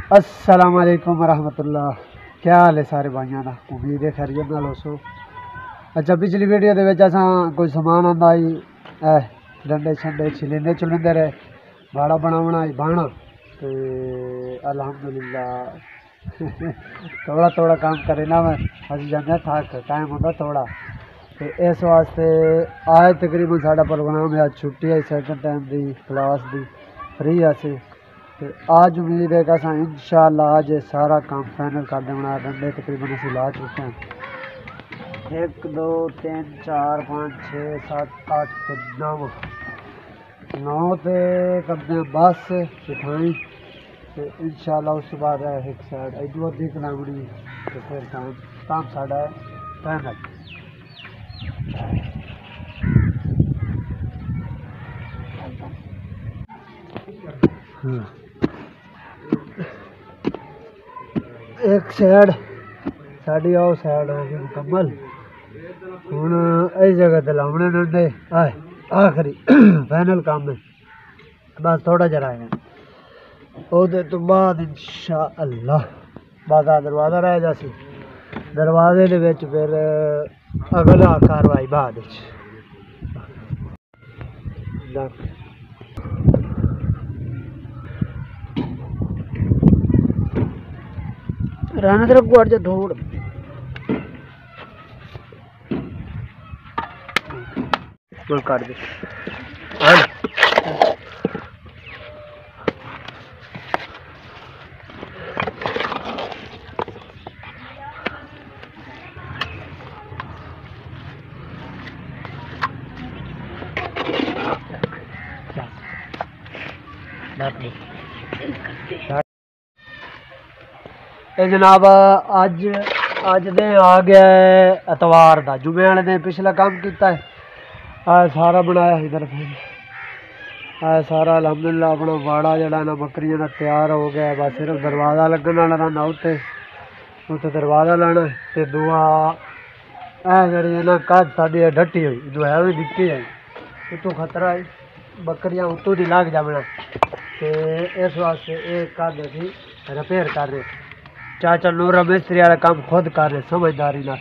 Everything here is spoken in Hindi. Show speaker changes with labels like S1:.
S1: अस्सलाम वालेकुम वरहमतुल्लाह। क्या हाल है सारे भाइयों का? उम्मीद है खैरियत नाल होसो। अच्छा, पिछली वीडियो दे विच असां कोई समान आंदा ही डंडे छंडे छिलिंदे चुलिंदे रहे बाड़ा बनावना ही बाणा ते अल्हम्दुलिल्लाह थोड़ा थोड़ा काम करे ना मैं अस जाने थक टाइम होंदा थोड़ा ते इस वास्ते आज तकरीबन साडा प्रोग्राम है। आज छुट्टी है सैकंड टाइम दी क्लास दी फ्री असी तो आज उम्मीद है कि अस इंशाअल्लाह आज सारा काम फाइनल कर देना। डंडे तकरीबन असी ला चुके हैं 1 2 3 4 5 6 7 8 9 तो करते हैं बस सिखाई तो इंशाअल्लाह उस बाद एक साइड इधर अद्धी कलामड़ी तो फिर काम साड़ा फाइनल। एक साइड साड़ी आओ साइड हो गई मुकम्मल। हुण इस जगह ते लाने डंडे आए आखिरी फाइनल काम है बस थोड़ा जरा है ओदे तो बाद इंशाअल्लाह बादा दरवाज़ा रह जासी दरवाजे दे विच फिर अगला कार्रवाई बाद विच रहने तरफ गुआड़ जा धोड़ काट दे जनाब अज अज दे आ गया है एतवार का जुमे वाले दिन पिछला काम किया है आज सारा बनाया इधर आज सारा अलहमदुलिल्लाह अपना वाड़ा जड़ा ना बकरियां का तैयार हो गया। बस सिर्फ दरवाज़ा लगन वाला रहा उत्ते दरवाज़ा लाना तो दुआ जी ना कद साड़ी डटी हुई जो है भी दिखती है उतों खतरा है बकरियां उतों दी लग जावना तो इस वास्ते एक कद अभी रिपेयर कर रहे चाचा नूरा मिस्त्री वाला काम खुद कर रहे समझदारी ना।